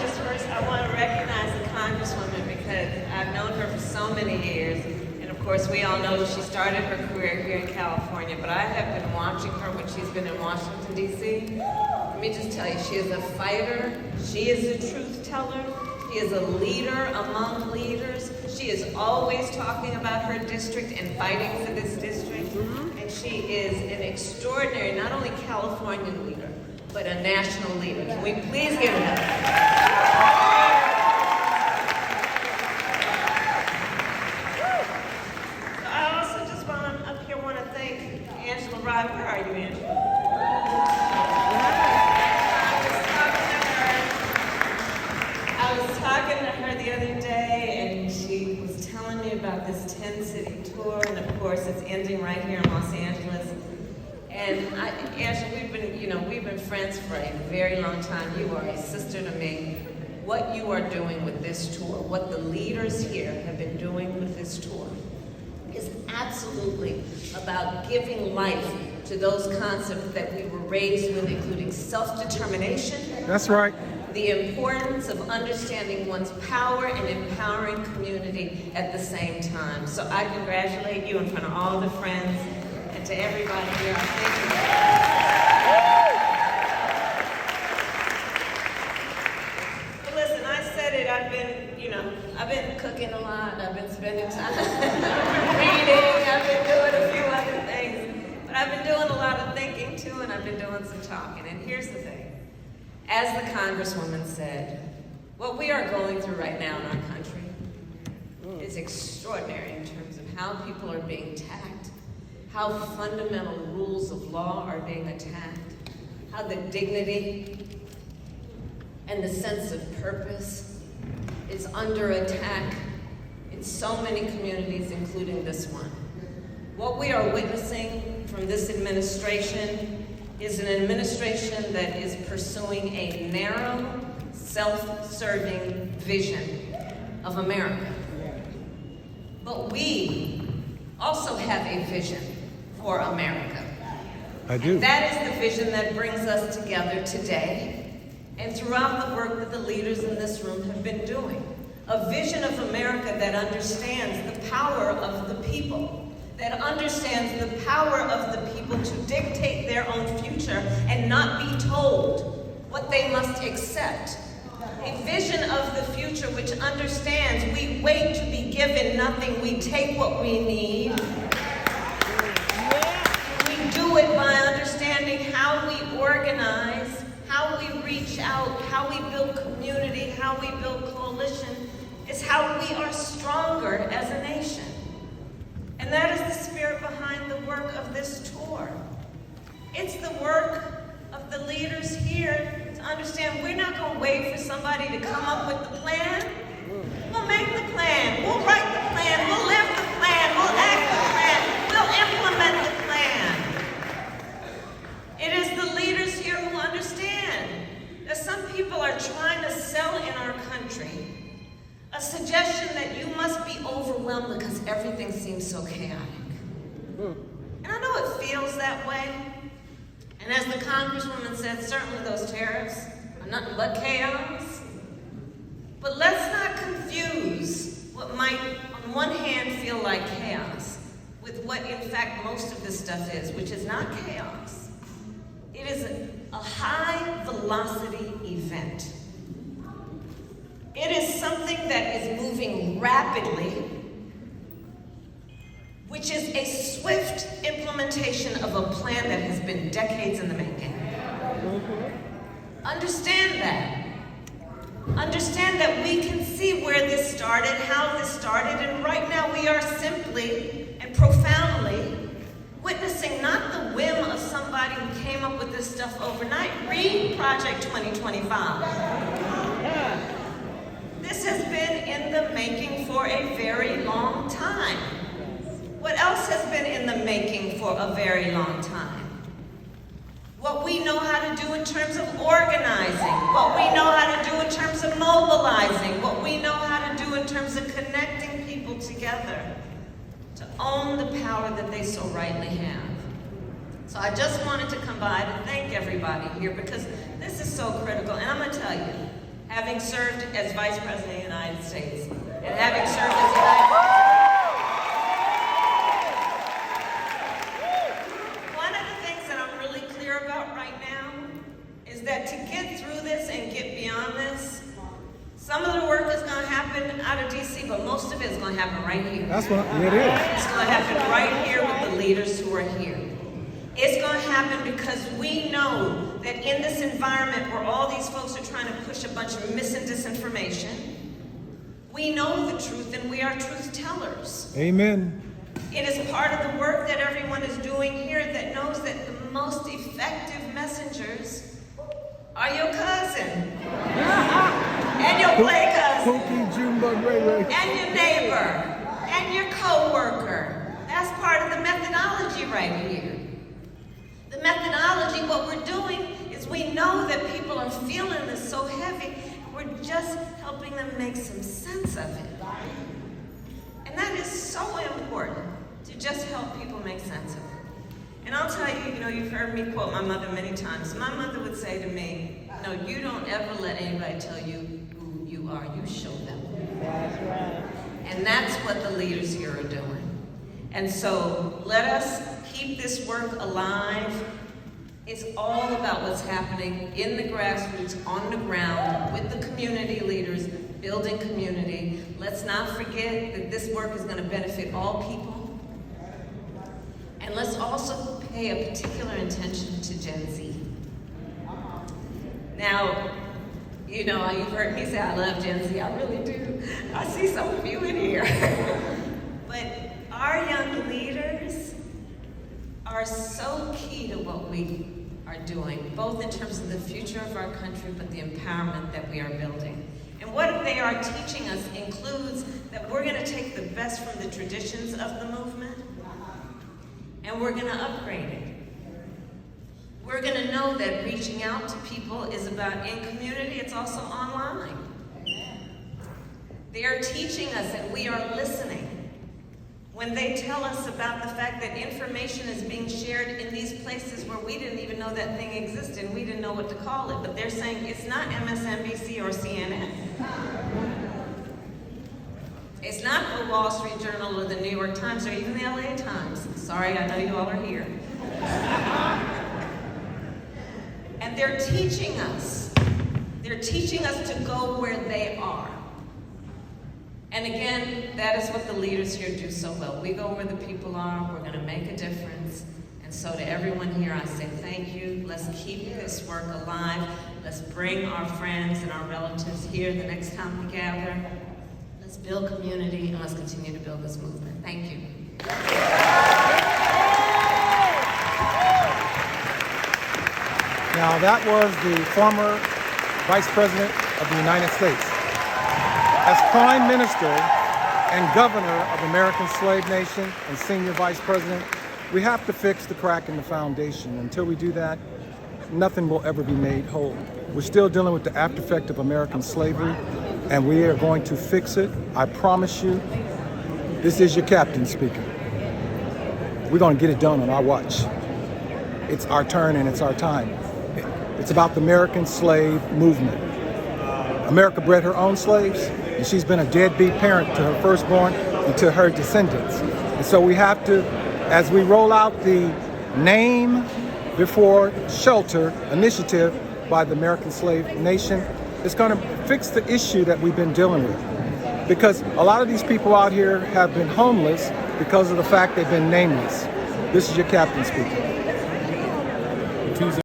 just first, I want to recognize the Congresswoman because I've known her for so many years. And of course, we all know she started her career here in California, but I have been watching her when she's been in Washington, D.C. Let me just tell you, she is a fighter. She is a truth teller. She is a leader among leaders. She is always talking about her district and fighting for this district. And she is an extraordinary, not only Californian leader, but a national leader. Can we please give it up? So I also just want to thank Angela Rye. Where are you, Angela? I was talking to her the other day, and she was telling me about this 10-city tour, and of course it's ending right here in Los Angeles. And Angela, we've been friends for a very long time. You are a sister to me. What you are doing with this tour, what the leaders here have been doing with this tour, is absolutely about giving life to those concepts that we were raised with, including self-determination. That's right. The importance of understanding one's power and empowering community at the same time. So I congratulate you in front of all the friends and to everybody here. Thank you. But listen, I said it, I've been cooking a lot, I've been spending time reading, I've been doing a few other things. But I've been doing a lot of thinking too, and I've been doing some talking. And here's the thing. As the Congresswoman said, what we are going through right now in our country is extraordinary in terms of how people are being attacked, how fundamental rules of law are being attacked, how the dignity and the sense of purpose is under attack in so many communities, including this one. What we are witnessing from this administration is an administration that is pursuing a narrow, self-serving vision of America. But we also have a vision for America. I do. And that is the vision that brings us together today and throughout the work that the leaders in this room have been doing. A vision of America that understands the power of the people, that understands the power of the people to dictate their own future and not be told what they must accept. A vision of the future which understands we wait to be given nothing, we take what we need. We do it by understanding how we organize, how we reach out, how we build community, how we build coalition. It's how we are stronger as a nation. And that is the spirit behind the work of this tour. It's the work of the leaders here to understand we're not going to wait for somebody to come up with the plan. We'll make the plan. We'll write the plan. We'll live the plan. We'll act the plan. We'll implement the plan. It is the leaders here who understand that some people are trying to sell in our country a suggestion that you must be overwhelmed because everything seems so chaotic. And I know it feels that way. And as the Congresswoman said, certainly those tariffs are nothing but chaos. But let's not confuse what might, on one hand, feel like chaos with what, in fact, most of this stuff is, which is not chaos. It is a high-velocity event. It is something that is moving rapidly, which is a swift implementation of a plan that has been decades in the making. Understand that. Understand that we can see where this started, how this started, and right now we are simply and profoundly witnessing not the whim of somebody who came up with this stuff overnight. Read Project 2025. This has been in the making for a very long time. What else has been in the making for a very long time? What we know how to do in terms of organizing, what we know how to do in terms of mobilizing, what we know how to do in terms of connecting people together to own the power that they so rightly have. So I just wanted to come by to thank everybody here because this is so critical. And I'm going to tell you, having served as Vice President of the United States, and having served as United One of the things that I'm really clear about right now is that to get through this and get beyond this, some of the work is going to happen out of D.C., but most of it is going to happen right here. That's what it is. It's going to happen right here with the leaders who are here. It's going to happen because we know that in this environment where all these folks are trying to push a bunch of mis and disinformation, we know the truth and we are truth tellers. Amen. It is part of the work that everyone is doing here that knows that the most effective messengers are your cousin. And your play cousin. And your neighbor. And your co-worker. That's part of the methodology right here. The methodology, what we're doing is we know that people are feeling this so heavy, we're just helping them make some sense of it. And that is so important, to just help people make sense of it. And I'll tell you, you've heard me quote my mother many times. My mother would say to me, no, you don't ever let anybody tell you who you are, you show them. That's right. And that's what the leaders here are doing. And so let us keep this work alive. It's all about what's happening in the grassroots, on the ground, with the community leaders, building community. Let's not forget that this work is going to benefit all people. And let's also pay a particular attention to Gen Z. Now, you've heard me say I love Gen Z, I really do. I see some of you in here. But our young leaders are so key to what we are doing, both in terms of the future of our country, but the empowerment that we are building. And what they are teaching us includes that we're going to take the best from the traditions of the movement, and we're going to upgrade it. We're going to know that reaching out to people is about in community, it's also online. They are teaching us that we are listening. When they tell us about the fact that information is being shared in these places where we didn't even know that thing existed and we didn't know what to call it, but they're saying it's not MSNBC or CNN. It's not the Wall Street Journal or the New York Times or even the LA Times. Sorry, I know you all are here. And they're teaching us. They're teaching us to go where they are. And again, that is what the leaders here do so well. We go where the people are, we're going to make a difference. And so to everyone here, I say thank you. Let's keep this work alive. Let's bring our friends and our relatives here the next time we gather. Let's build community and let's continue to build this movement. Thank you. Now that was the former Vice President of the United States. As Prime Minister and Governor of the American Slave Nation and Senior Vice President, we have to fix the crack in the foundation. Until we do that, nothing will ever be made whole. We're still dealing with the after effect of American slavery, and we are going to fix it. I promise you. This is your captain speaking. We're going to get it done on our watch. It's our turn and it's our time. It's about the American slave movement. America bred her own slaves, and she's been a deadbeat parent to her firstborn and to her descendants. And so we have to, as we roll out the Name Before Shelter initiative by the American Slave Nation, it's going to fix the issue that we've been dealing with. Because a lot of these people out here have been homeless because of the fact they've been nameless. This is your captain speaking.